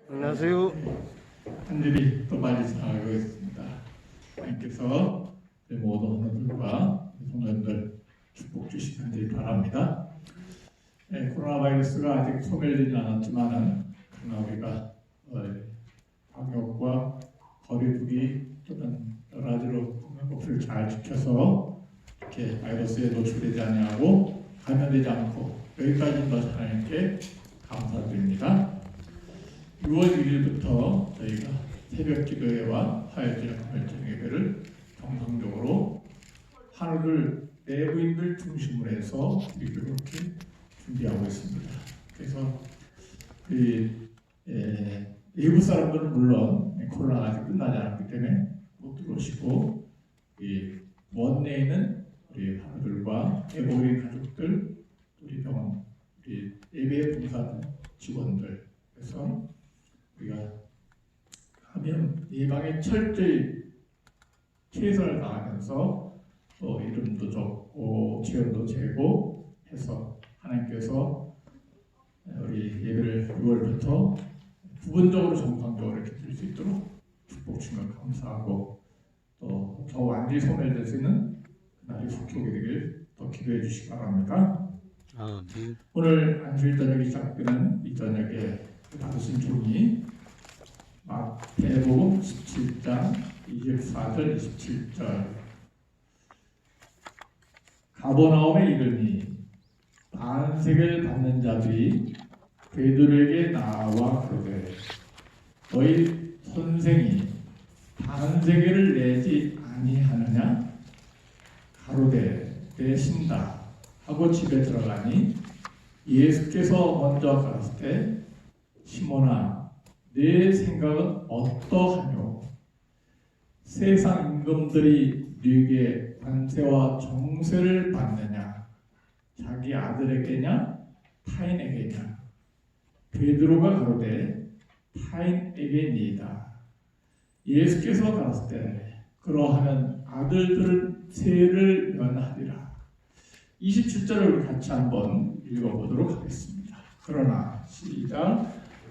안녕하세요. 한 일이 또 빨리 지나가고 있습니다. 하나님께서 우리 모든 헌원들과 성도들 축복 주시길 바랍니다. 코로나 바이러스가 아직 소멸되지 않았지만은 그러나 우리가 방역과 거리두기 또는 여러 가지로 법을 잘 지켜서 이렇게 바이러스에 노출되지 아니하고 감염되지 않고 여기까지는 더 하나님께 감사드립니다. 6월 1일부터 저희가 새벽 기도회와 화요일 금요일 예배를 정상적으로 하루를 내부인들 중심으로 해서 드리기로 이렇게 준비하고 있습니다. 그래서 외부 사람들은 물론 코로나가 아직 끝나지 않았기 때문에 못 들어오시고 원내에 있는 우리 하루들과 우리 가족들, 우리 병원, 우리 예배 봉사 직원들 그래서 우리가 감염 예방에 철저히 최선을 다하면서 또 이름도 적고 체온도 재고 해서 하나님께서 우리 예배를 6월부터 부분적으로 정상적으로 이렇게 드릴 수 있도록 축복 주시면 감사하고 또 더 완전히 소멸될 수 있는 그날이 속히 오게 되길 더 기도해 주시기 바랍니다. 아멘. 오늘 안주일 저녁이 시작되는 이 저녁에 받으신 종이 마태복음 17장 24절 27절 가버나움에 이르니 반세계를 받는 자들이 베드로에게 나와 그러되 너희 선생이 반세계를 내지 아니하느냐 가로되 내신다 하고 집에 들어가니 예수께서 먼저 가라사대 때 시몬아 내 생각은 어떠하뇨 세상 임금들이 네게 관세와 정세를 받느냐 자기 아들에게냐 타인에게냐 베드로가 가로되 타인에게니이다. 예수께서 가라사대 때 그러하면 아들들은 세를 면하리라. 27절을 우리 같이 한번 읽어보도록 하겠습니다. 그러나 시작.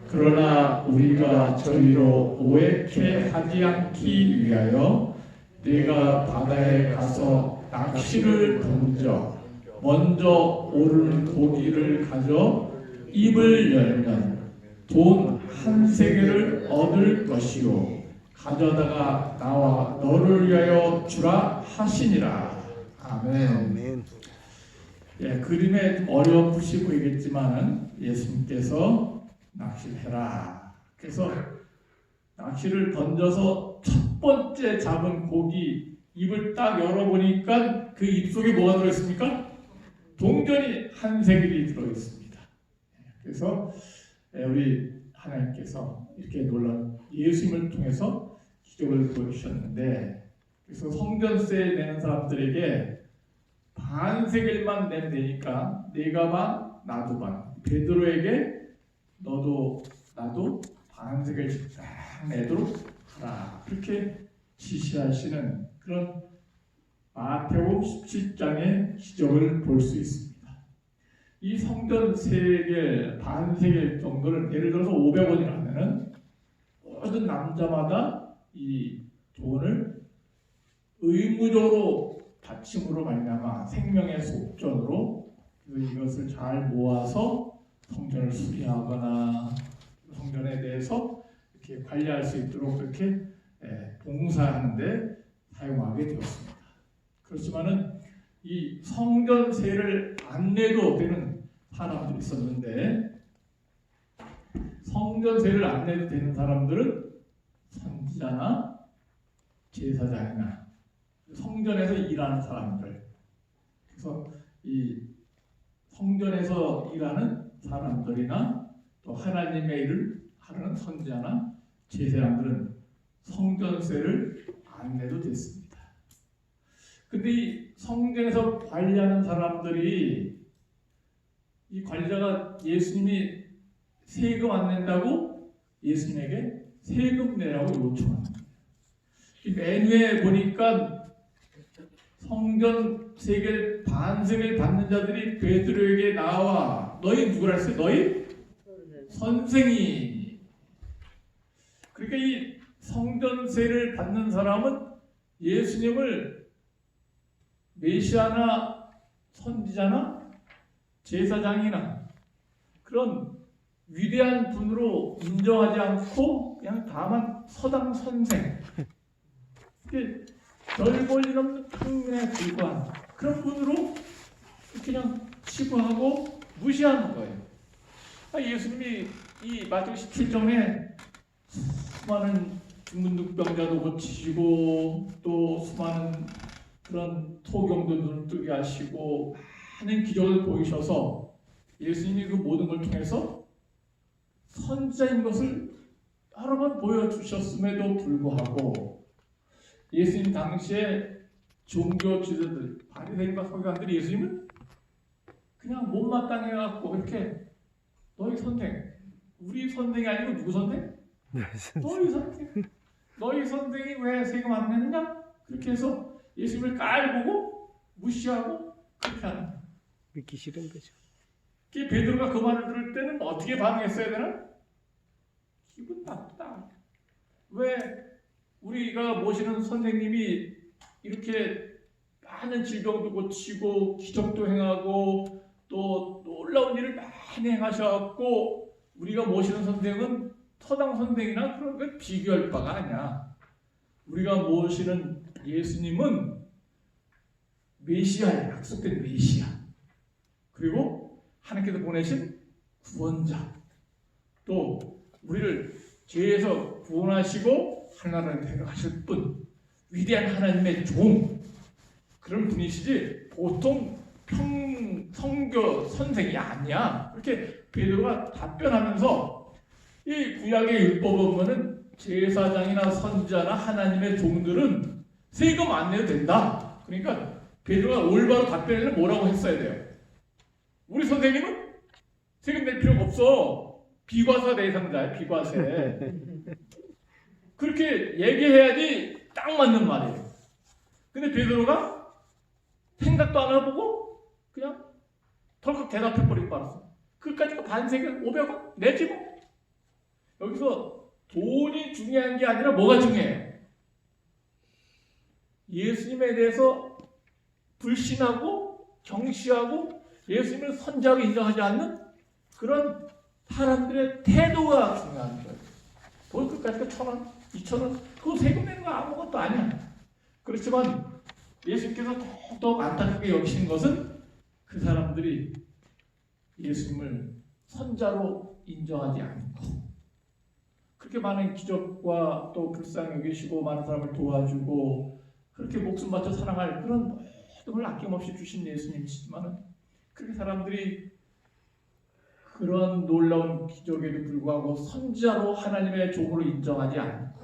그러나 우리가 저희로 오해케 하지 않기 위하여 내가 바다에 가서 낚시를 던져 먼저 오르는 고기를 가져 입을 열면 돈 한 세겔을 얻을 것이요 가져다가 나와 너를 위하여 주라 하시니라. 아멘. 아멘. 그림에 좀 어렴풋이 보이겠지만은 예수님께서 낚시를 해라. 그래서 낚시를 던져서 첫 번째 잡은 고기 입을 딱 열어보니까 그 입속에 뭐가 들어있습니까? 동전이 한 세겔이 들어있습니다. 그래서 우리 하나님께서 이렇게 놀라운 예수님을 통해서 기적을 보여주셨는데 그래서 성전세 내는 사람들에게 반 세겔만 내면 되니까 네가 반 나도 반 베드로에게 너도 나도 반 세겔씩 딱 내도록 하라 그렇게 지시하시는 그런 마태복음 17장의 기적을 볼 수 있습니다. 이 성전 세겔 반 세겔 정도를 예를 들어서 500원이라 하면은 모든 남자마다 이 돈을 의무적으로 바침으로 말미암아 생명의 속전으로 이것을 잘 모아서 성전을 수리하거나 성전에 대해서 이렇게 관리할 수 있도록 그렇게 봉사하는데 사용하게 되었습니다. 그렇지만은 이 성전세를 안 내도 되는 사람들이 있었는데 성전세를 안 내도 되는 사람들은 선지자나 제사장이나 성전에서 일하는 사람들 그래서 이 성전에서 일하는 사람들이나 또 하나님의 일을 하는 선지자나 제사장들은 성전세를 안 내도 됐습니다. 근데 이 성전에서 관리하는 사람들이 이 관리자가 예수님이 세금 안 낸다고 예수님에게 세금 내라고 요청합니다. 이 메뉴에 보니까 성전 세겔 반 세겔 받는 자들이 베드로에게 나와 너희 누구라 했어요? 너희 선생이 그러니까 이 성전세를 받는 사람은 예수님을 메시아나 선지자나 제사장이나 그런 위대한 분으로 인정하지 않고 그냥 다만 서당 선생, 별 볼 일 없는 평민에 불과한 그런 분으로 그냥 치부하고 무시하는 거예요. 예수님이 이 마태복음 17장에 수많은 죽는 늑병자도 고치시고 또 수많은 그런 토경도 눈을 뜨게 하시고 많은 기적을 보이셔서 예수님이 그 모든 걸 통해서 선지자인 것을 여러 번 보여주셨음에도 불구하고 예수님 당시에 종교 지도자들, 바리새인과 서기관들이 예수님을 그냥 못마땅해 갖고 이렇게 너희 선생, 우리 선생이 아니고 누구 선생? 너희 선생. 너희 선생이 왜 세금 안 내느냐? 그렇게 해서 예수님을 깔보고 무시하고 그렇게 하는 거예요. 믿기 싫은 거죠. 베드로가 그 말을 들을 때는 어떻게 반응했어야 되나? 기분 나쁘다. 왜 우리가 모시는 선생님이 이렇게 많은 질병도 고치고 기적도 행하고 또 놀라운 일을 많이 행하셔갖고 우리가 모시는 선생은 서당 선생이나 그런 걸 비교할 바가 아니야. 우리가 모시는 예수님은 메시아예요. 약속된 메시아. 그리고 하나님께서 보내신 구원자. 또 우리를 죄에서 구원하시고 하나님을 데려가실 분. 위대한 하나님의 종. 그런 분이시지 보통 성교 선생이 아니야. 이렇게 베드로가 답변하면서 이 구약의 율법 보면은 제사장이나 선지자나 하나님의 종들은 세금 안 내도 된다. 그러니까 베드로가 올바로 답변을 뭐라고 했어야 돼요. 우리 선생님은 세금 낼 필요가 없어. 비과세 대상자야. 비과세. 그렇게 얘기해야지 딱 맞는 말이에요. 근데 베드로가 생각도 안 해보고 그냥 덜컥 대답해버리고 말았어. 그까짓 거 반세금 500원 내지 뭐. 여기서 돈이 중요한 게 아니라 뭐가 중요해요? 예수님에 대해서 불신하고 경시하고 예수님을 선지자로 인정하지 않는 그런 사람들의 태도가 중요한 거예요. 돈 끝까지 1,000원, 2,000원 그거 세금 내는 거 아무것도 아니야. 그렇지만 예수님께서 더욱 안타깝게 여기신 것은 그 사람들이 예수님을 선자로 인정하지 않고 그렇게 많은 기적과 또 불쌍히 여기시고 많은 사람을 도와주고 그렇게 목숨 바쳐 사랑할 그런 모든 걸 아낌없이 주신 예수님이시지만 그렇게 사람들이 그런 놀라운 기적에도 불구하고 선지자로 하나님의 종으로 인정하지 않고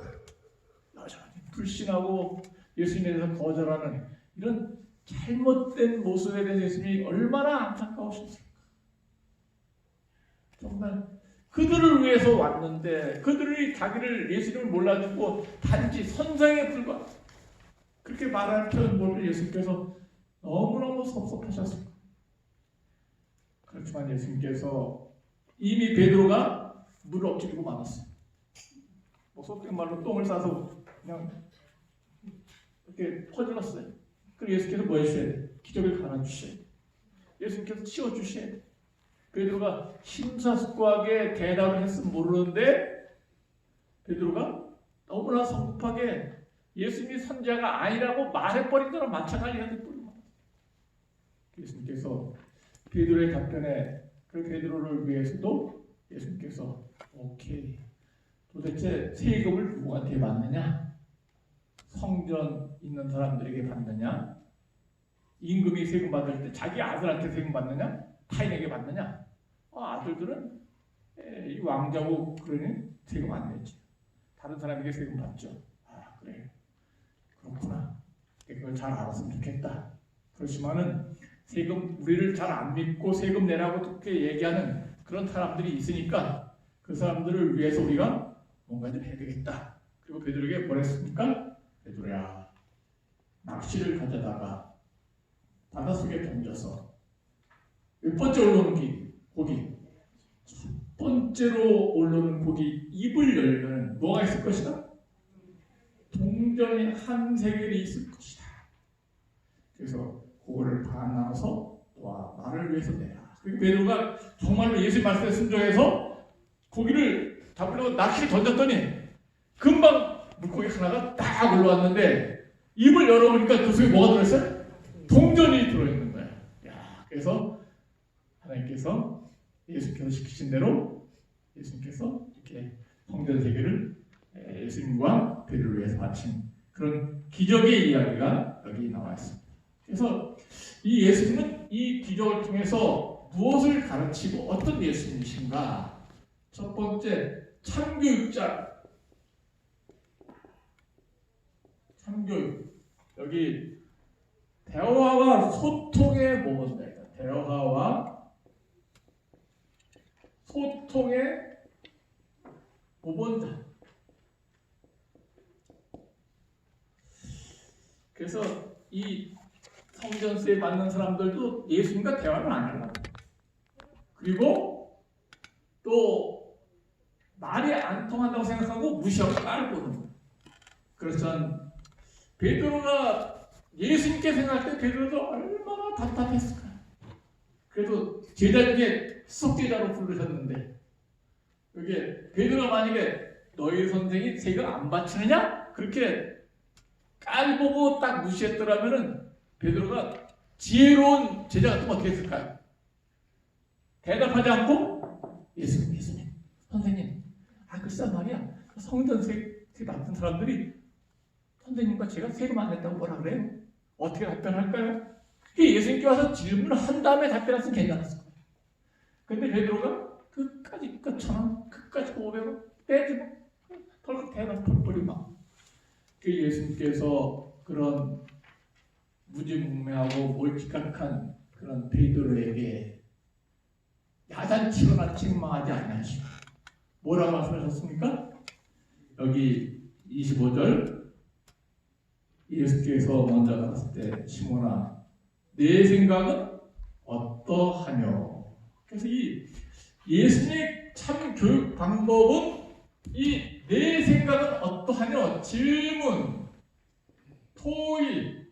여전히 불신하고 예수님에 대해서 거절하는 이런 잘못된 모습에 대해서 예수님이 얼마나 안타까우셨을까. 정말 그들을 위해서 왔는데 그들이 자기를 예수님을 몰라주고 단지 선생에 불과 그렇게 말하는 표현 보면 예수님께서 너무너무 섭섭하셨습니다. 그렇지만 예수님께서 이미 베드로가 물을 엎드리고 말았어요. 뭐 속된 말로 똥을 싸서 그냥 이렇게 퍼질렀어요. 그리고 예수님께서 뭐 해주셔야 돼요? 기적을 가르쳐주셔야 돼요. 예수님께서 치워주셔야 돼요. 베드로가 심사숙고하게 대답을 했으면 모르는데 베드로가 너무나 성급하게 예수님이 선지자가 아니라고 말해버린 거랑 마찬가지가 돼버린 거예요. 예수님께서 베드로의 답변에 그 베드로를 위해서도 예수님께서 오케이 도대체 세금을 누구한테 받느냐? 성전 있는 사람들에게 받느냐? 임금이 세금 받을 때 자기 아들한테 세금 받느냐? 타인에게 받느냐? 아들들은 이 왕자고 그러니 세금 안 내지. 다른 사람에게 세금 받죠. 그래. 그렇구나. 그걸 잘 알았으면 좋겠다. 그렇지만은 세금 우리를 잘 안 믿고 세금 내라고 그렇게 얘기하는 그런 사람들이 있으니까 그 사람들을 위해서 우리가 뭔가 좀 해야 되겠다. 그리고 베드로에게 뭐랬습니까? 베드로야, 낚시를 가져다가 바닷속에 던져서 몇 번째 올라오는 고기 번째로 올라오는 곡이 입을 열면 뭐가 있을 것이다? 동전의 한 세겔이 있을 것이다. 그래서 그거를 반 나눠서 와 나를 위해서 내라. 그리고 베드로가 정말로 예수의 말씀에 순종해서 고기를 잡으려고 낚시를 던졌더니 금방 물고기 하나가 딱 올라왔는데 입을 열어보니까 그 속에 뭐가 들어있어요? 동전이 들어있는 거야. 야, 그래서 하나님께서 예수께서 시키신 대로 예수님께서 이렇게 성전 세계를 예수님과 베드로를 위해서 바친 그런 기적의 이야기가 여기 나와 있습니다. 그래서 이 예수님은 이 기적을 통해서 무엇을 가르치고 어떤 예수님이신가? 첫 번째, 참교육자. 참교육. 여기 대화와 소통의 모범자이다. 대화와 소통의 모범자. 그래서 이 성전세에 맞는 사람들도 예수님과 대화를 안 하려고. 그리고 또 말이 안 통한다고 생각하고 무시하고 깔보는 거예요. 그래서 베드로가 예수님께 생각할 때 베드로도 얼마나 답답했을까요? 그래도 제자 중에 수석제자로 부르셨는데 여기 베드로가 만약에 너희 선생이 세금 안 바치느냐? 그렇게 깔보고 딱 무시했더라면은 베드로가 지혜로운 제자 같으면 어떻게 했을까요? 대답하지 않고 예수님 선생님 글쎄 말이야 성전세 맡은 사람들이 선생님과 제가 세금 안 냈다고 뭐라 그래요? 어떻게 답변할까요? 예수님께 와서 질문을 한 다음에 답변했으면 괜찮았을 거예요. 근데 베드로가 끝까지 1,000원 끝까지 500원 떼지고 덜컥 대답 털뿌리 막 예수님께서 그런 무지몽매하고 몰지각한 그런 베드로에게 야단치거나 책망하지 아니하시고 뭐라고 말씀하셨습니까? 여기 25절 예수께서 먼저 나갔을 때 시몬아 내 생각은 어떠하뇨? 그래서 이 예수님의 참 교육 방법은 이 내 생각은 어떠하뇨? 질문, 토의,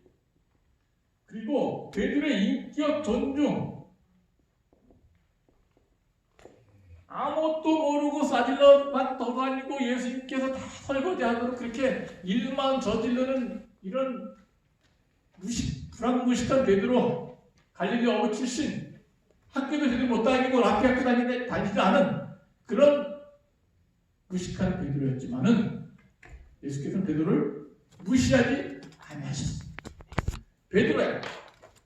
그리고 베드로의 인격 존중. 아무것도 모르고 싸질러만 떠다니고 예수님께서 다 설거지하도록 그렇게 일만 저지르는 이런 불황무식한 베드로, 갈릴리 어부 출신, 학교도 제대로 못 다니고 라피 학교 다니지 않은 그런 무식한 베드로였지만은 예수께서는 베드로를 무시하지 아니하셨습니다. 베드로야,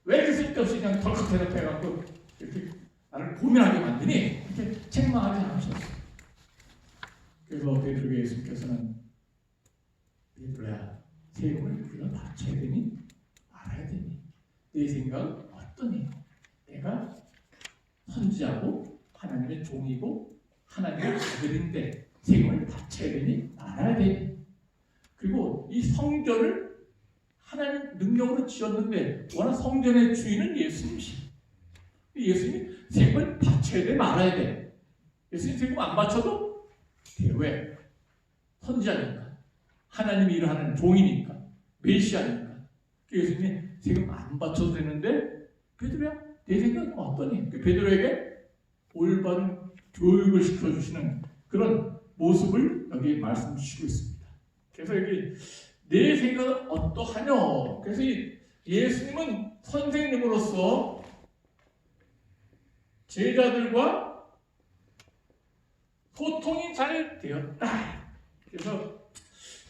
왜 이렇게 쓸데없이 그냥 덜컥 대답해갖고 이렇게 나를 고민하게 만드니? 이렇게 책망하지 않으셨어요. 그래서 베드로에게 예수께서는 베드로야, 세금을 우리가 바쳐야 되니? 알아야 되니? 내 생각은 어떠니? 내가 선지자고 하나님의 종이고 하나님의 아들인데 세금을 바쳐야 되니? 알아야 되니? 그리고 이 성전을 하나님 능력으로 지었는데 워낙 성전의 주인은 예수님이시. 예수님이 세금을 바쳐야 돼? 말아야 돼? 예수님 세금 안 바쳐도 돼. 왜? 선지자니까. 하나님이 일을 하는 종이니까. 메시아니까. 예수님이 세금 안 바쳐도 되는데 베드로야 내 생각은 어떠니? 베드로에게 올바른 교육을 시켜주시는 그런 모습을 여기 말씀 주시고 있습니다. 그래서 여기 내 생각은 어떠하뇨? 그래서 예수님은 선생님으로서 제자들과 소통이 잘 되었다. 그래서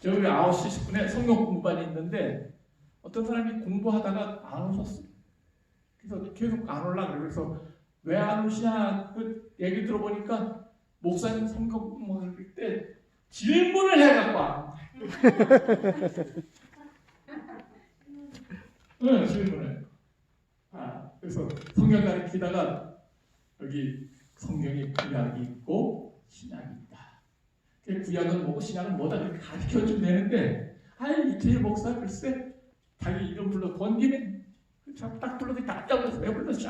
저희 9시 10분에 성경 공부반이 있는데 어떤 사람이 공부하다가 안 오셨어요. 그래서 계속 안 올라 그래서 왜 안 오시냐 그 얘기 들어보니까 목사님 성경 공부할 때 질문을 해갖고 안 네, 질문을. 그래서 성경 가르치다가 여기 성경에 구약이 있고 신약이 있다. 구약은 뭐고 신약은 뭐다 이렇게 가르쳐주면 되는데 이태일 목사 글쎄 자기 이름 불러 권기면 딱 불러도 깜짝 놀라서 왜 불렀지?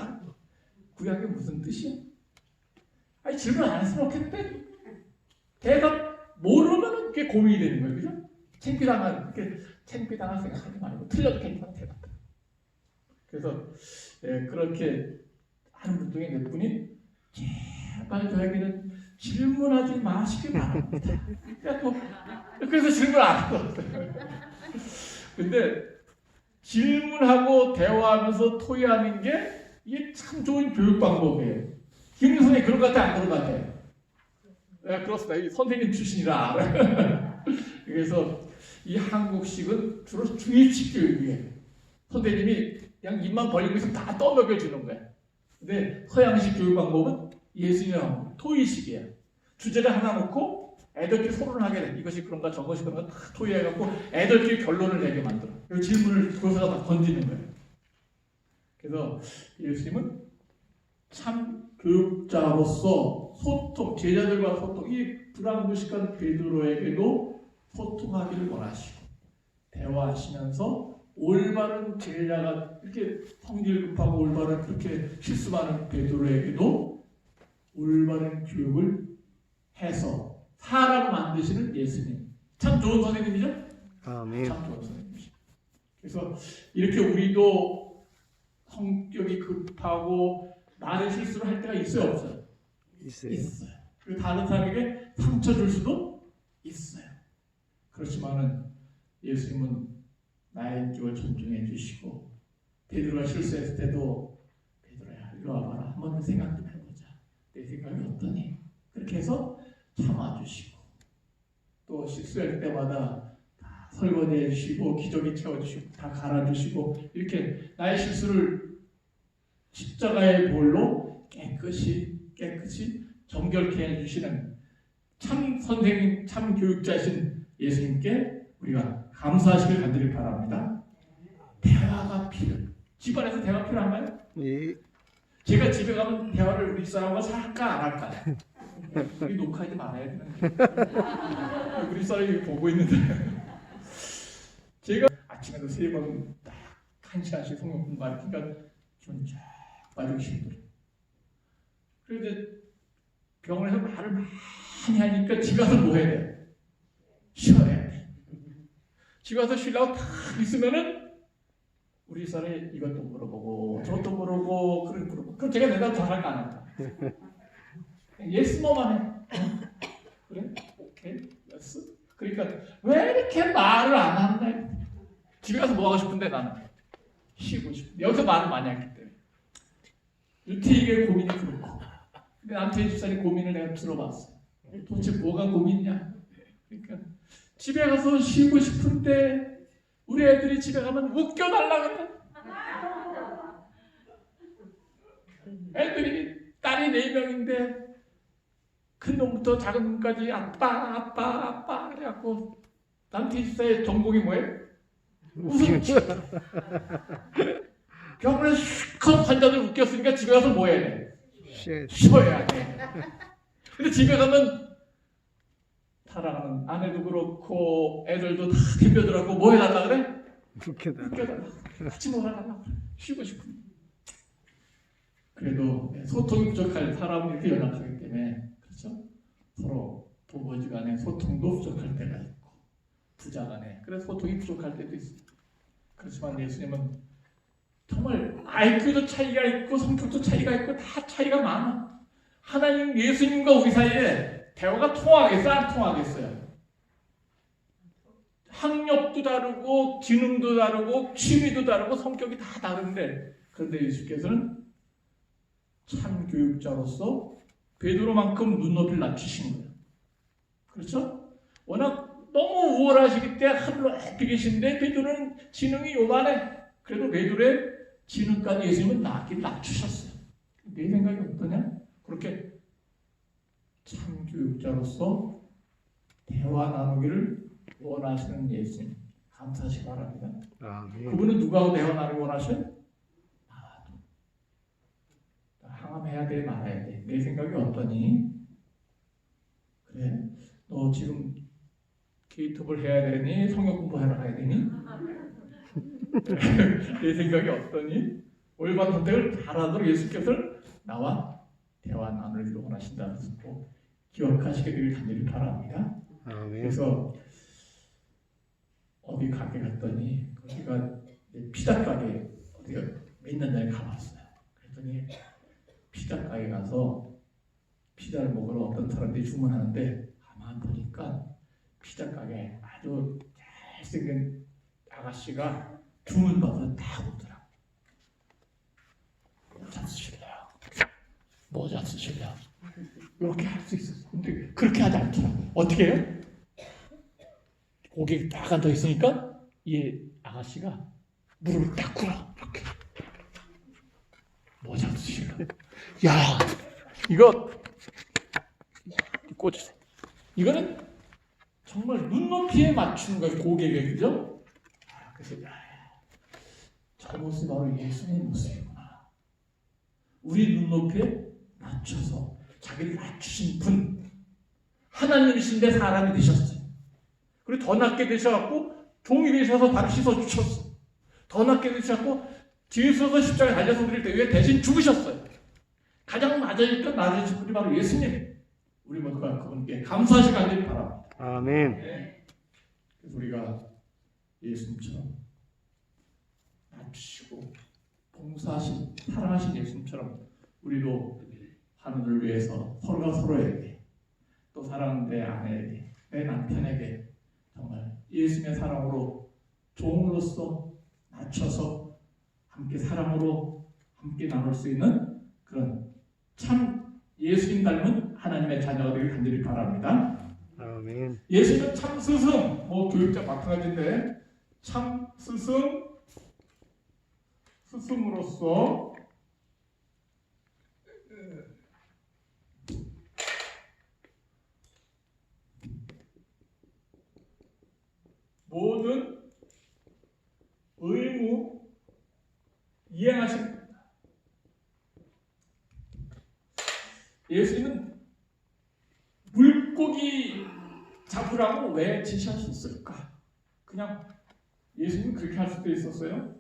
구약이 무슨 뜻이야? 아니 질문 안 했으면 좋겠대. 걔가 모르면 그게 고민이 되는 거예요. 그죠? 창피당할 생각하지 말고 틀려도 괜찮아 대답. 그래서 그렇게 하는 분 중에 몇 분이 제발 저에게는 질문하지 마시기 바랍니다. 그래서 질문 안 했어요. 근데 질문하고 대화하면서 토의하는 게 이게 참 좋은 교육 방법이에요. 김 선생님 그런 것 같아 안 그런 것 같아요? 네, 그렇습니다. 이 선생님 출신이라. 그래서 이 한국식은 주로 주입식 교육이에요. 선생님이 그냥 입만 벌리고 있으면 다 떠먹여주는 거예요. 근데 서양식 교육 방법은 예수님하고 토의식이에요. 주제를 하나 놓고 애들끼리 토론하게 돼. 이것이 그런가 저것이 그런가 다 토의해갖고 애들끼리 결론을 내게 만들어. 그리고 질문을 교사가 다 던지는 거예요. 그래서 예수님은 참 교육자로서 소통, 제자들과 소통, 이 불안무식한 베드로에게도 소통하기를 원하시고 대화하시면서 올바른 제자가 이렇게 성질 급하고 올바른 그렇게 실수 많은 베드로에게도 올바른 교육을 해서 사람 만드시는 예수님. 참 좋은 선생님이죠? 아멘. 참 좋은 선생님이죠. 그래서 이렇게 우리도 성격이 급하고 많은 실수를 할 때가 있어요, 없어요? 있어요. 그리고 다른 사람에게 상처 줄 수도 있어요. 그렇지만은 예수님은 나의 인격을 존중해 주시고 베드로가 실수했을 때도 베드로야 이리 와봐라 한번 생각 좀 해보자. 내 생각이 어떠니? 그렇게 해서 참아주시고 또 실수할 때마다 다 설거지해 주시고 기저귀 채워주시고 다 갈아주시고 이렇게 나의 실수를 십자가의 볼로 깨끗이 정결케 해주시는 참 선생님, 참 교육자신 예수님께 우리가 감사하시길 간절히 바랍니다. 대화가 필요해요. 집안에서 대화 필요한가요? 예. 제가 집에 가면 대화를 우리 사람과 할까 안 할까? 우리 녹화하지 말아야 되는데 우리 사람이 보고 있는데 제가 아침에도 3번 딱 1시간씩 성경 공부하니까 좀 쫙 빠지기 힘들어요. 그런데 병원에서 말을 많이 하니까 집에 가서 뭐 해야 돼? 쉬어야 돼. 집에 가서 쉬려고 딱 있으면은 우리 사람이 이것도 물어보고 저것도 물어보고 그럼 제가 내가 더 할까 안 할까? 예스모만 해. 그래? 오케이. 예스. 그러니까 왜 이렇게 말을 안 한다? 집에 가서 뭐 하고 싶은데 나는 쉬고 싶어. 여기서 말을 많이 했기 때문에. 유태익의 고민이 그렇고 근데 남태희 집사님 고민을 내가 들어봤어. 도대체 뭐가 고민이냐? 그러니까 집에 가서 쉬고 싶은데 우리 애들이 집에 가면 웃겨달라 그래. 애들이 딸이 4명인데 큰 놈부터 작은 놈까지 아빠 그래갖고 남태희 집사의 전공이 뭐예요? 웃음치. 병원에 실컷 환자들 웃겼으니까 집에 가서 뭐 해야 돼? 쉬어야 돼. 근데 집에 가면 사랑하는 아내도 그렇고 애들도 다 덤벼들라고 뭐 해달라 그래? 웃겨달라. 같이 놀아달라. 쉬고 싶어. 그래도 소통이 부족할 사람은 이렇게 연락하기 때문에 그렇죠? 서로 부부지간에 소통도 부족할 때가 있고 부자간에 그래서 소통이 부족할 때도 있습니다. 그렇지만 예수님은 정말 IQ도 차이가 있고 성격도 차이가 있고 다 차이가 많아. 하나님 예수님과 우리 사이에 대화가 통하겠어요? 안 통하겠어요? 학력도 다르고 지능도 다르고 취미도 다르고 성격이 다 다른데 그런데 예수께서는 참 교육자로서 베드로만큼 눈높이를 낮추신 거예요. 그렇죠? 워낙 너무 우월하시기 때문에 하늘로 높이 계신데 베드로는 지능이 요만해. 그래도 베드로의 지능까지 예수님은 낮추셨어요. 내 생각이 어떠냐? 그렇게 참 교육자로서 대화 나누기를 원하시는 예수님 감사하시기 바랍니다. 아멘. 그분은 누구하고 대화 나누기 원하셔요? 나와도. 항암해야 돼 말아야 돼. 내 생각이 어떠니? 그래 너 지금 게이트볼 해야 되니? 성경 공부하러 가야 되니? 내 생각이 어떠니? 올바른 선택을 잘하도록 예수께서 나와 대화 나누기를 원하신다는 것을 꼭 기억하시게 되길 간절히 바랍니다. 아멘. 그래서 어디 가게 갔더니 거기가 피자 가게 어디가 몇 년 전에 가봤어요. 그랬더니 피자 가게 가서 피자를 먹으러 어떤 사람들이 주문하는데 가만 보니까 피자 가게 아주 잘생긴 아가씨가 주문받아서 다 오더라고. 모자 쓰실래요? 모자 쓰실래요? 이렇게 할 수 있었어. 근데 그렇게 하지 않더라고. 어떻게 해요? 고객이 딱 앉아 있으니까 이 아가씨가 무릎을 딱 꿇어. 이렇게. 모자 쓰실래요? 야, 이거 꽂으세요. 이거는 정말 눈높이에 맞추는 거예요. 고객에. 그죠? 그래서 저 모습이 바로 예수님의 모습이구나. 우리 눈높이에 맞춰서 자기를 낮추신 분, 하나님이신데 사람이 되셨어요. 그리고 더 낮게 되셔갖고 종이 되셔서 바로 씻어주셨어. 더 낮게 되셔갖고 뒤에 서서 십자가에 달려서 우리를 위해 대신 죽으셨어요. 가장 낮아있던 낮으신 분이 바로 예수님. 우리 모두가 그분께 감사하시기 간절히 바랍니다. 아멘. 그래서 우리가 예수님처럼 낮추시고 봉사하신 사랑하신 예수님처럼 우리도 하늘을 위해서 서로가 서로에게 또 사랑하는 내 아내에게 내 남편에게 정말 예수님의 사랑으로 종으로서 낮춰서 함께 사랑으로 함께 나눌 수 있는 그런 참 예수님 닮은 하나님의 자녀가 되길 간절히 바랍니다. 아멘. 예수님은 참 스승, 교육자 마찬가지인데 참 스승으로서 모든 의무 이행하십니다. 예수님은 물고기 잡으라고 왜 지시하셨을까? 그냥 예수님은 그렇게 할 수도 있었어요.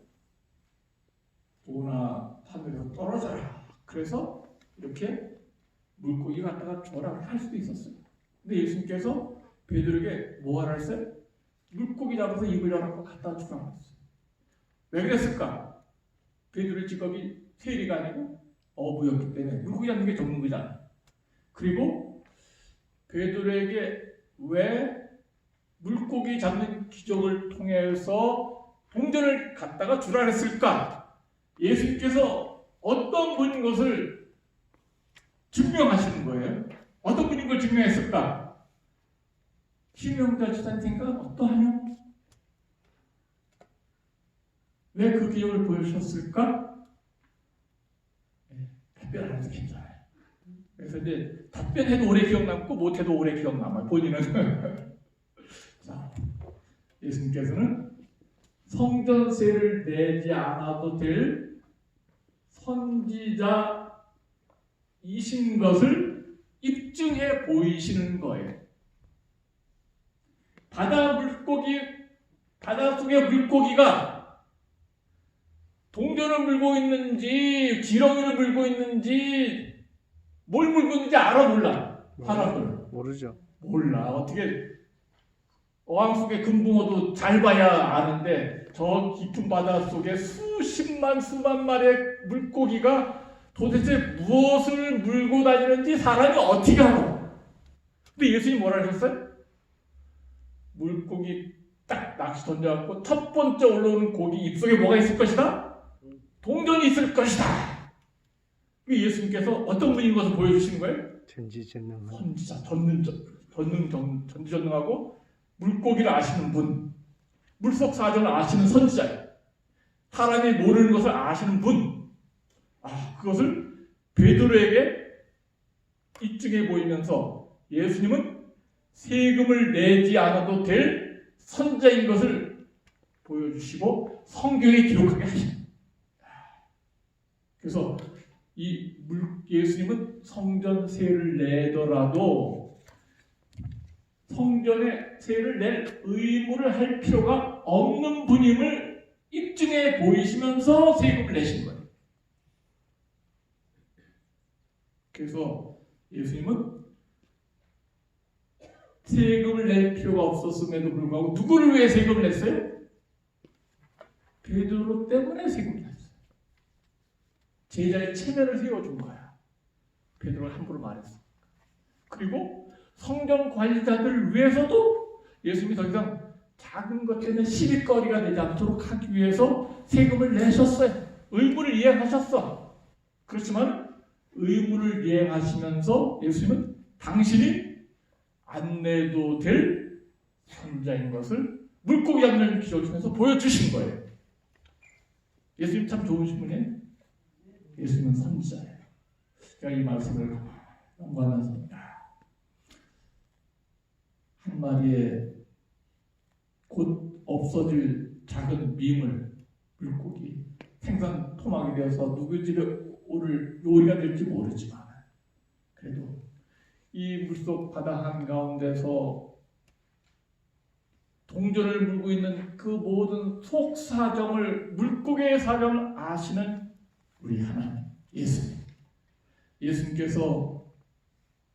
도나 하늘에서 떨어져라. 그래서 이렇게 물고기 갖다가 줘라 할 수도 있었어요. 근데 예수님께서 베드로에게 뭐 하라 했어요? 물고기 잡아서 입을 열어놓고 갖다 주라고 했어요. 왜 그랬을까? 베드로의 직업이 세리가 아니고 어부였기 때문에 물고기 잡는 게 전문이잖아요. 그리고 베드로에게 왜 물고기 잡는 기적을 통해서 동전을 갖다가 주라 했을까? 예수님께서 어떤 분인 것을 증명하시는 거예요. 어떤 분인 걸 증명했을까? 심영자 지사님 생각은 어떠하냐? 왜 그 기적을 보여주셨을까? 답변 안 해도 괜찮아요. 그래서 이제 답변해도 오래 기억 남고 못해도 오래 기억 남아요. 본인은. 자, 예수님께서는 성전세를 내지 않아도 될 선지자이신 것을 입증해 보이시는 거예요. 바다 속의 물고기가 동전을 물고 있는지 지렁이를 물고 있는지 뭘 물고 있는지 알아 몰라? 사람들 모르죠. 몰라. 어떻게 어항 속의 금붕어도 잘 봐야 아는데 저 깊은 바다 속에 수십만 수만 마리의 물고기가 도대체 무엇을 물고 다니는지 사람이 어떻게 알아? 근데 예수님이 뭐라 하셨어요? 물고기 딱 낚시 던져갖고 첫 번째 올라오는 고기 입속에 뭐가 있을 것이다? 동전이 있을 것이다. 예수님께서 어떤 분인 것을 보여주시는 거예요? 전지전능한 선지자, 전지전능하고 물고기를 아시는 분, 물속 사정을 아시는 선지자예요. 사람이 모르는 것을 아시는 분. 그것을 베드로에게 입증해 보이면서 예수님은 세금을 내지 않아도 될 선지자인 것을 보여주시고 성경에 기록하게 하십니다. 그래서 예수님은 성전세를 내더라도 성전의 세를 낼 의무를 할 필요가 없는 분임을 입증해 보이시면서 세금을 내신 거예요. 그래서 예수님은 세금을 낼 필요가 없었음에도 불구하고 누구를 위해 세금을 냈어요? 베드로 때문에 세금을 냈어요. 제자의 체면을 세워준 거야. 베드로가 함부로 말했어. 그리고 성전 관리자들을 위해서도 예수님이 더 이상 작은 것 때문에 시비거리가 되지 않도록 하기 위해서 세금을 내셨어요. 의무를 이행하셨어. 그렇지만 의무를 이행하시면서 예수님은 당신이 안 내도 될 선자인 것을 물고기 잡는 기적을 통해서 보여주신 거예요. 예수님 참 좋으신 분이에요. 예수님은 선지자예요. 제가 이 말씀을 연구하면서 한 마리의 곧 없어질 작은 미물, 물고기, 생선 토막이 되어서 누구 집에 오늘 요리가 될지 모르지만 그래도 이 물속 바다 한가운데서 동전을 물고 있는 그 모든 속사정을, 물고기의 사정을 아시는 우리 하나님 예수님. 예수님께서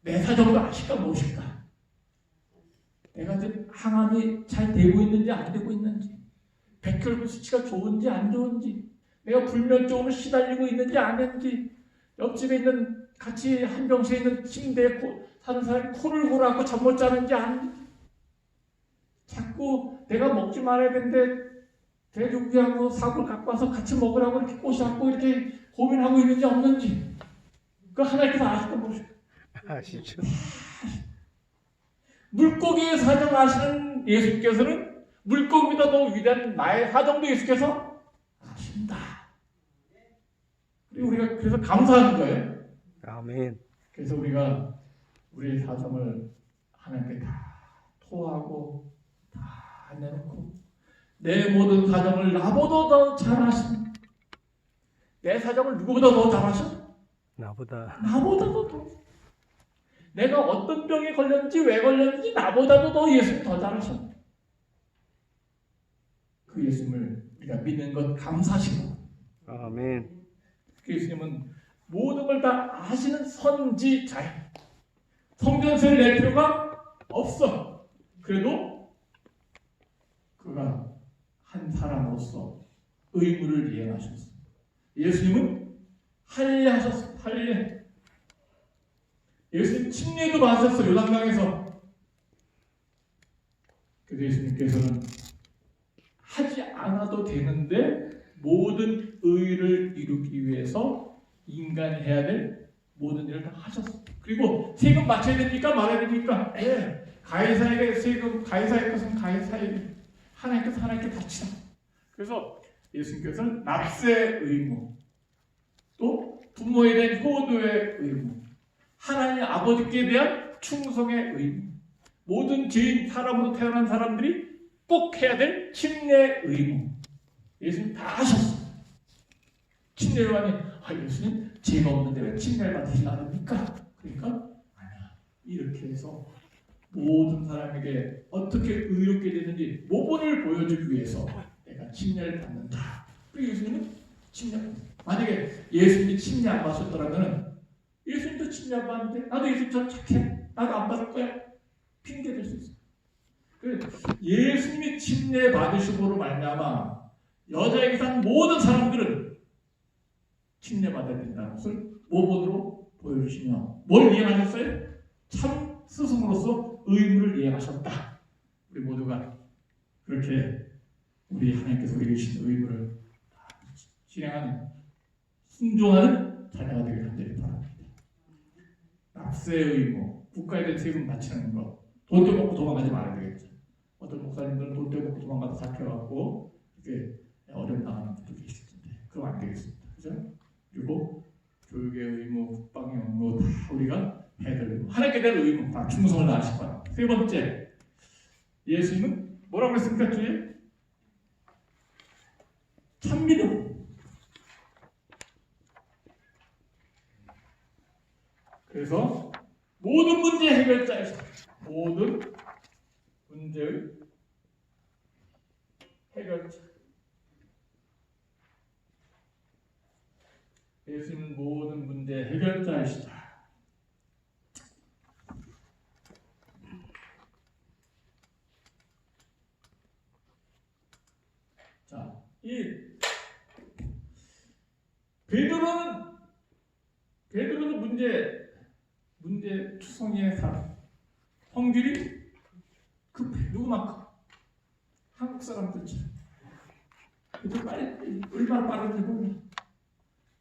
내 사정도 아실까 모실까? 내가 지금 항암이 잘 되고 있는지 안 되고 있는지, 백혈구 수치가 좋은지 안 좋은지, 내가 불면증으로 시달리고 있는지 아닌지, 옆집에 있는 같이 한 병실에 있는 침대에 사는 사람이 코를 골아갖고 잠 못 자는지 아닌지, 자꾸 내가 먹지 말아야 되는데 돼지고기하고 사골 갖고 와서 같이 먹으라고 이렇게 꼬셔갖고 이렇게 고민하고 있는지 없는지, 그 하나님께서 아실까 모실까? 아시죠? 물고기의 사정 아시는 예수님께서는 물고기보다 더 위대한 나의 사정도 예수께서 아신다. 우리가 그래서 감사하는 거예요. 아멘. 그래서 우리가 우리의 사정을 하나님께 다 토하고 다 내놓고 내 모든 사정을 나보다 더 잘 아시는, 내 사정을 누구보다 더 잘 아셔? 나보다 더. 내가 어떤 병에 걸렸는지 왜 걸렸는지 나보다도 더 예수님 더 잘 아셔. 그 예수님을 우리가 믿는 것 감사하시고, 아멘. 그 예수님은 모든 걸 다 아시는 선지자예요. 성전세를 낼 필요가 없어. 그래도 그가 한 사람으로서 의무를 이행하셨어. 예수님은 할례하셨어. 할례. 예수님 침례도 받으셨어. 요단강에서. 그래서 예수님께서는 하지 않아도 되는데 모든 의를 이루기 위해서 인간이 해야 될 모든 일을 다 하셨어. 그리고 세금 맞춰야 됩니까? 말아야 됩니까? 예. 가이사에게 세금, 가이사의 것은 가이사에게, 하나님께서 하나님께 바치라. 그래서 예수님께서는 납세의 의무, 또 부모에 대한 효도의 의무, 하나님 아버지께 대한 충성의 의무, 모든 죄인 사람으로 태어난 사람들이 꼭 해야 될 침례의 의무, 예수님 다 하셨어. 침례를 하니 예수님 죄가 없는데 왜 침례를 받으시면 안 됩니까? 그러니까 아니야. 이렇게 해서 모든 사람에게 어떻게 의롭게 되는지 모본을 보여주기 위해서 내가 침례를 받는다. 그리고 예수님은 침례, 만약에 예수님이 침례 안 받으셨더라면 예수님도 침례 안 받는데 나도 예수님처럼 착해, 나도 안 받을 거야, 핑계 댈 수 있어. 예수님이 침례 받으심으로 말미암아 여자에게 산 모든 사람들은 침례 받아야 된다는 것을 모본으로 보여주시며 뭘 이행하셨어요? 참 스승으로서 의무를 이행하셨다. 우리 모두가 그렇게 우리 하나님께서 우리에게 주신 의무를 실행하는, 순종하는 자녀가 되길 간절히 바랍니다. 납세의 의무, 국가에 대한 세금 바치는 것, 돈 떼먹고 도망가지 말아야 되겠죠. 어떤 목사님들은 돈 떼먹고 도망가서 잡혀갖고 이렇게 어려움 당하는 분도 계실 텐데 그럼 안 되겠습니다. 그죠? 그리고 교육의 의무, 국방의 의무 다 우리가 해야 될 의무, 하나님께 대한 의무 다 충성을 다하실 거예요. 세 번째, 예수님은 뭐라고 했습니까? 주에 참믿음. 그래서 모든 문제 해결자이시다. 모든 문제의 해결자. 예수님은 모든 문제 해결자이시다. 자, 이 베드로는 문제 추성이의 사람. 성질이 급해. 누구만큼? 한국 사람들처럼. 그래서 빨리 얼마나 빠른지 몰라.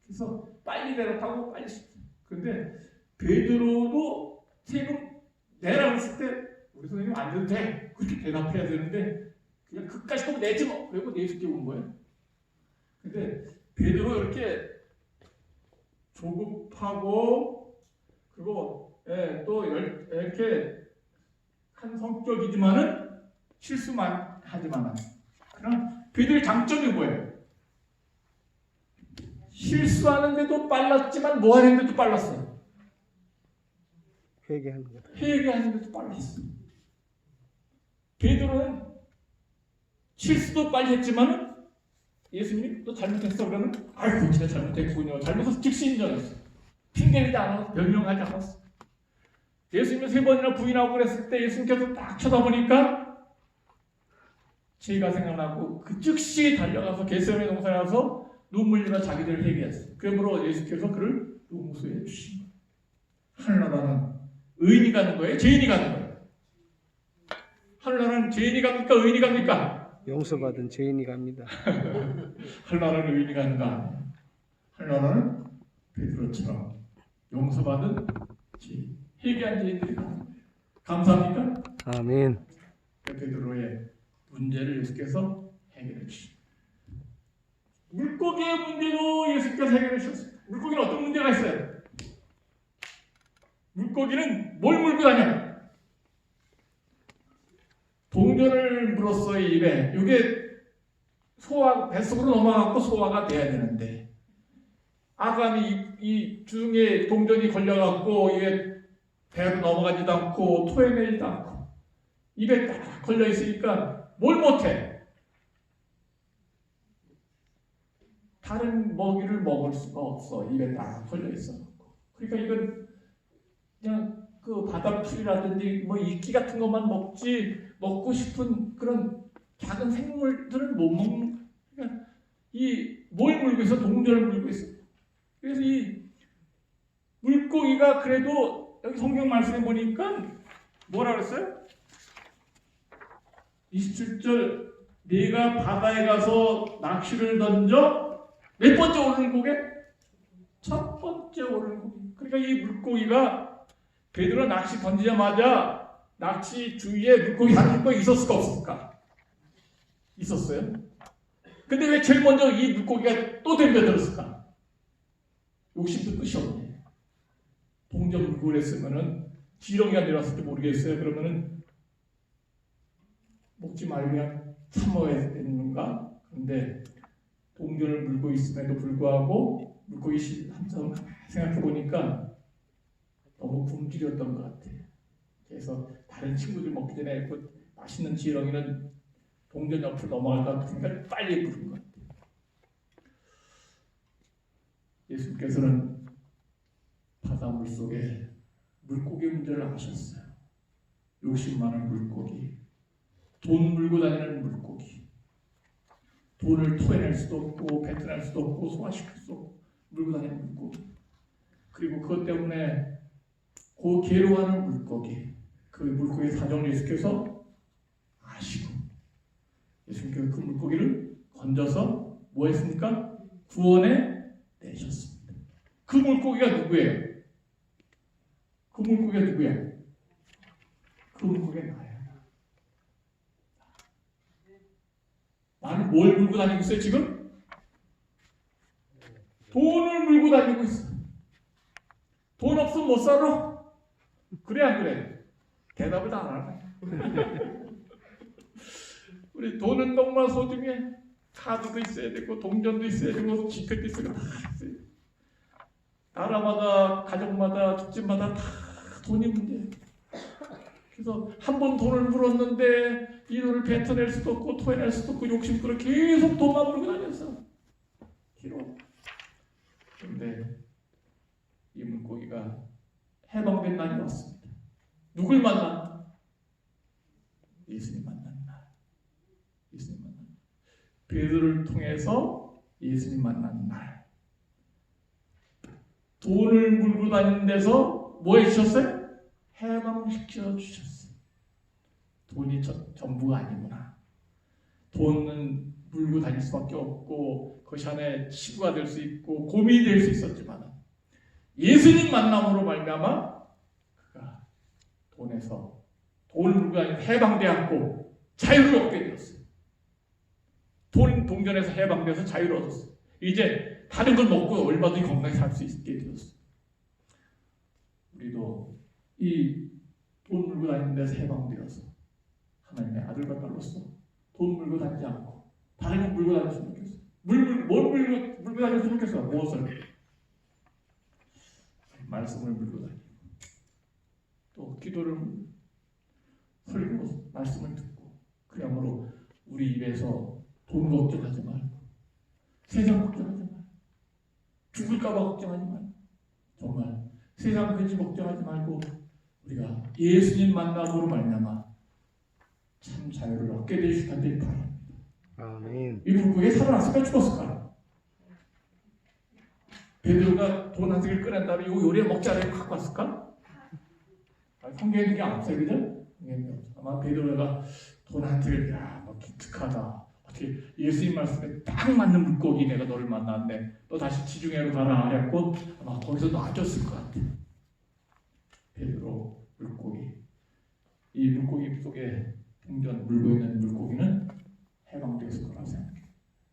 그래서 빨리 내렸다고 빨리 씹혀. 근데 베드로도 세금 내라고 했을 때 우리 선생님 안 내도 돼. 그렇게 대답해야 되는데 그냥 그까짓 거 내지 뭐. 그리고 예수께 온 거예요. 근데 베드로 이렇게 조급하고 그리고 또 이렇게 한 성격이지만은 실수만 하지만은 그럼 베드로의 장점이 뭐예요? 실수하는데도 빨랐지만 뭐 하는데도 빨랐어요. 회개하는 거다. 회개하는데도 빨랐어. 베드로는 실수도 빨리 했지만은 예수님이 또 잘못했어 그러면 아이고 제가 잘못했군요. 잘못해서 즉시 인정했어. 핑계대지 않았어. 변명하지 않았어. 예수님이 3번이나 부인하고 그랬을 때 예수님께서 딱 쳐다보니까 죄가 생각나고 그 즉시 달려가서 겟세마네 동산에 가서 눈물 흘리며 자기들을 회개했어. 그러므로 예수께서 그를 용서해 주신 거예요. 하늘나라는 의인이 가는 거예요? 죄인이 가는 거예요? 하늘나라는 죄인이 갑니까? 의인이 갑니까? 용서받은 죄인이 갑니다. 하늘나라는 의인이 가는 거 아니에요. 하늘나라는 베드로처럼 용서받은 죄인, 회개한 죄인들이 가는 거예요. 감사합니까? 아멘. 베드로의 문제를 예수께서 해결해 주십니다. 물고기의 문제도 예수께서 해결해 주셨습니다. 물고기는 어떤 문제가 있어요? 물고기는 뭘 물고 다녀요? 동전을 물었어요, 입에. 이게 뱃속으로 넘어가고 소화가 돼야 되는데 아감이 이 중에 동전이 걸려갖고 이게 배로 넘어가지도 않고 토해내지도 않고 입에 딱 걸려 있으니까 뭘 못해? 다른 먹이를 먹을 수가 없어. 입에 딱 걸려 있어. 그러니까 이건 그냥 그 바닥풀이라든지 뭐 이끼 같은 것만 먹고 싶은 그런 작은 생물들은 못 먹는. 그러니까 이 뭘 물고 있어? 동전을 물고 있어. 그래서 이 물고기가 그래도 여기 성경 말씀에 보니까 뭐라 그랬어요? 27절 네가 바다에 가서 낚시를 던져 몇 번째 오르는 고개? 첫 번째 오르는 고개. 그러니까 이 물고기가 베드로 낚시 던지자마자 낚시 주위에 물고기 다른 거 있었을까 없었을까? 있었어요. 근데 왜 제일 먼저 이 물고기가 또 덤벼들었을까? 욕심도 끝이 없네. 동전 물고 그랬으면은 지렁이가 내려왔을지 모르겠어요. 그러면은 먹지 말고 그냥 참아야 되는가? 근데 동전을 물고 있음에도 불구하고 물고기 한참 생각해 보니까 너무 굶주렸던 것 같아. 그래서 다른 친구들 먹기 전에 그 맛있는 지렁이는 동전 옆으로 넘어갈 것 같으니까 빨리 부른 것 같아. 예수님께서는 바닷물 속에 물고기 문제를 아셨어요. 욕심 많은 물고기, 돈 물고 다니는 물고기, 돈을 토해낼 수도 없고 뱉어낼 수도 없고 소화시킬 수 없고 물고 다니는 물고기, 그리고 그것 때문에 괴로워하는 물고기, 그 물고기 사정을 예수께서 아시고 예수님께서 그 물고기를 건져서 뭐 했습니까? 구원해 내셨습니다. 그 물고기가 누구예요? 그 물고기가 누구야? 그 물고기가 나예요. 나는 뭘 물고 다니고 있어요 지금? 돈을 물고 다니고 있어. 돈 없으면 못 살아? 그래 안 그래? 대답을 다 안 하네. 우리 돈은 정말 소중해. 카드도 있어야 되고 동전도 있어야 되고 지폐도 있어야 되고 다 있어요. 나라마다 가정마다 집집마다 다 돈이 문제예요. 그래서 한 번 돈을 물었는데 이 돈을 뱉어낼 수도 없고 토해낼 수도 없고 욕심부려 계속 돈만 물고 다녔어. 길어. 그런데 이 물고기가 해방된 날이 왔습니다. 누굴 만나? 예수님 만난 날. 예수님 만난 날. 베드로를 통해서 예수님 만난 날, 돈을 물고 다니는 데서 뭐 해주셨어요? 해방시켜 주셨어요. 돈이 전부가 아니구나. 돈은 물고 다닐 수밖에 없고 그것이 안에 치부가 될 수 있고 고민이 될 수 있었지만 예수님 만남으로 말미암아 그가 돈을 물고 다니는 해방되었고 자유를 얻게 되었어요. 동전에서 해방돼서 자유를 얻었어요. 이제 다른 걸 먹고 얼마든지 건강히 살 수 있게 되었어요. 우리도 이 돈 물고 다니는 데서 해방되어서 하나님의 아들과 딸로서 돈 물고 다니지 않고 다른 걸 물고 다녔으면 좋겠어요. 뭘 물고 다녔으면 좋겠어요? 무엇을? 말씀을 물고 다니고 또 기도를 설교 말씀을 듣고 그야말로 우리 입에서 돈 걱정하지 말고 세상 걱정하지 말고 죽을까 봐 걱정하지 말고 정말 세상 근심 걱정하지 말고 우리가 예수님 만남으로 말미암아 참 자유를 얻게 되시길 바랍니다. 아멘. 이 물고기에 살아났을까 죽었을까? 베드로가 돈 한 팩을 꺼낸 다음에 이거 요리해 먹지 않아요? 갖고 왔을까? 성경에 그게 없어요, 그죠? 아마 베드로가 돈 한 팩을 뭐 기특하다. 어떻게 예수님 말씀에 딱 맞는 물고기 내가 너를 만났네. 너 다시 지중해로 가라 했고 아마 거기서 놔줬을 것 같아. 베드로 물고기. 이 물고기 속에 동전 물고 있는 물고기는 해방되었을 거라고 생각해요.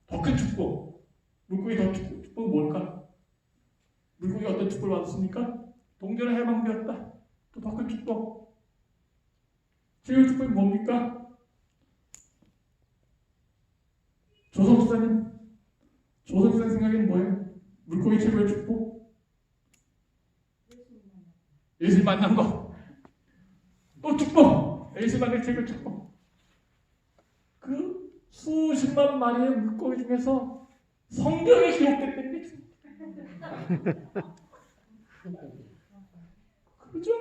더 큰 축복. 물고기 더 큰 축복은 뭘까? 물고기가 어떤 축복을 받았습니까? 동전은 해방되었다. 또 더 큰 축복. 최고의 축복이 뭡니까? 조성수사님 생각에는 뭐예요? 물고기 최고의 축복? 예수님 만난 거. 또 축복. 예수님 만난 최고의 축복. 그 수십만 마리의 물고기 중에서 성경에 기록됐던 게 그렇죠?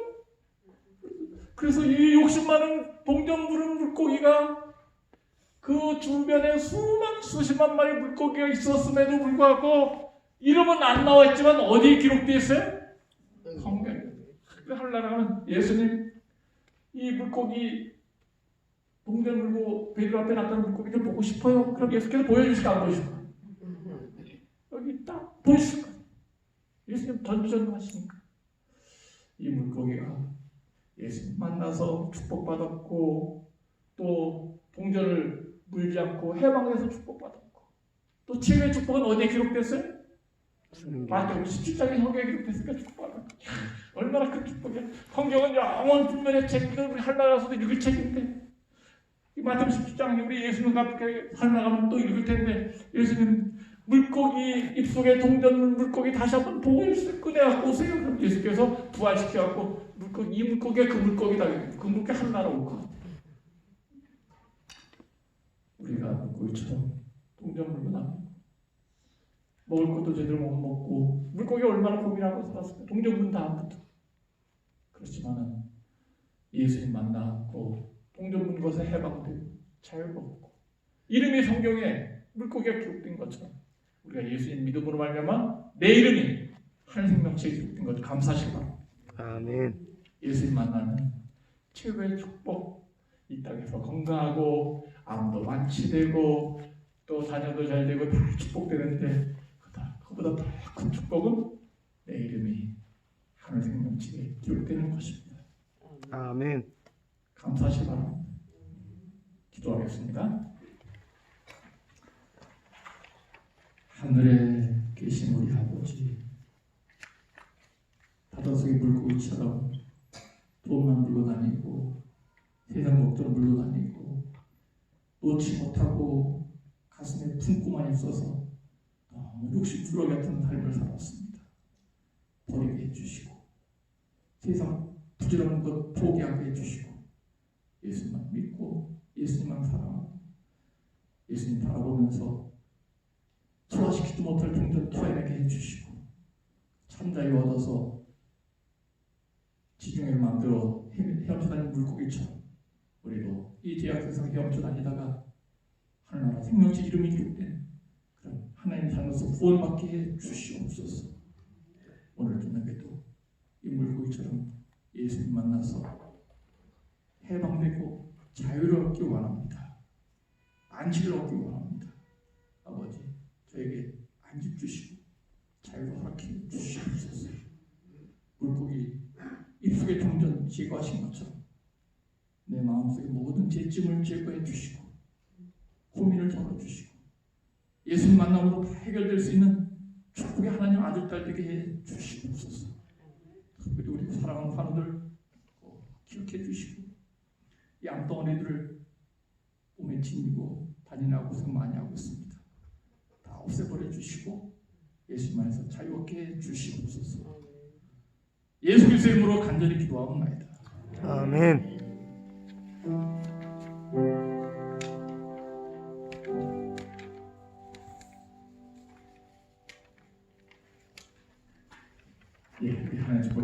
그래서 이 욕심 많은 동전 부른 물고기가 그 주변에 수십만 마리 물고기가 있었음에도 불구하고 이름은 안 나와 있지만 어디에 기록되어 있어요? 성경에. 하려면 예수님 이 물고기 동전 물고 베드로 앞에 나타난 물고기를 보고 싶어요. 그럼 예수께서 보여주실까 안 보여주실까? 여기 딱 보여주실 거예요. 예수님 전전하시니까 이 물고기가 예수님 만나서 축복받았고 또 동전을 물지 않고 해방돼서 축복받았고 또 최후의 축복은 어디에 기록됐어요? 마태복음 17장에 성경에 기록됐으니까 축복받았고 얼마나 큰 축복이야. 성경은 영원 분별의 책인데 우리 할나가서도 읽을 책인데 이 마태복음 17장 우리 예수님 앞에 할나가면 또 읽을 텐데 예수님 물고기 입속에 동전 물고기 다시 한번 보고 꺼내갖고 오세요. 그럼 예수께서 부활시켜갖고 이 물고기가 그 물고기다. 그 물고기 하나로 올 것 같아요. 우리가 물고기처럼 동전 물고 다니고 먹을 것도 제대로 못 먹고 물고기가 얼마나 고민하고 살았을까. 동전 문 다음부터. 그렇지만은 예수님 만나고 동전 문 것에 해방되고 자유가 없고 이름이 성경에 물고기가 기록된 것처럼 우리가 예수님 믿음으로 말미암아 내 이름이 하늘 생명책에 기록된 것 감사하시기 바랍니다. 아멘. 예수님 만나는 최고의 축복. 이 땅에서 건강하고 암도 완치되고 또 자녀도 잘 되고 다 축복되는데 그보다 더 큰 축복은 내 이름이 하늘 생명책에 기록되는 것입니다. 아멘. 감사하시기 바랍니다. 기도하겠습니다. 하늘에 계신 우리 아버지, 바닷속의 물고기처럼 돈만 물고 다니고 세상 걱정 물고 다니고 놓지 못하고 가슴에 품고만 있어서 너무 욕심부러 같은 삶을 살았습니다. 버리게 해주시고 세상 부질없는 것 포기하게 해주시고 예수님만 믿고 예수님만 사랑하고 예수님 바라보면서 소화시키지 못할 동전 토해내게 해주시고 참자유 얻어서 지중해를 만들어 헤엄쳐 다니는 물고기처럼 우리도 이 죄악 세상 헤엄쳐 다니다가 하늘나라 생명체 이름이 기록된 그런 하나님 삶에서 구원받게 해 주시옵소서. 오늘 저녁에도 이 물고기처럼 예수님 만나서 해방되고 자유를 얻기 원합니다. 안식을 얻기 원합니다. 아버지, 저에게 안식 주시고 자유를 허락해 주시옵소서. 물고기 입속에 종전 제거하신 것처럼 내 마음속의 모든 죄짐을 제거해 주시고 고민을 덜어주시고 예수님 만남으로 다 해결될 수 있는 축복의 하나님 아들 딸 되게 해 주시옵소서. 특별히 우리 사랑하는 환우들 기억해 주시고 양덩어리들을 몸에 짓고 다니느라 고생 많이 하고 있습니다. 다 없애버려 주시고 예수님 안에서 자유 얻게 해 주시옵소서. 예수 그리스도의 이름으로 간절히 기도하옵나이다. 아멘. 예, 하나님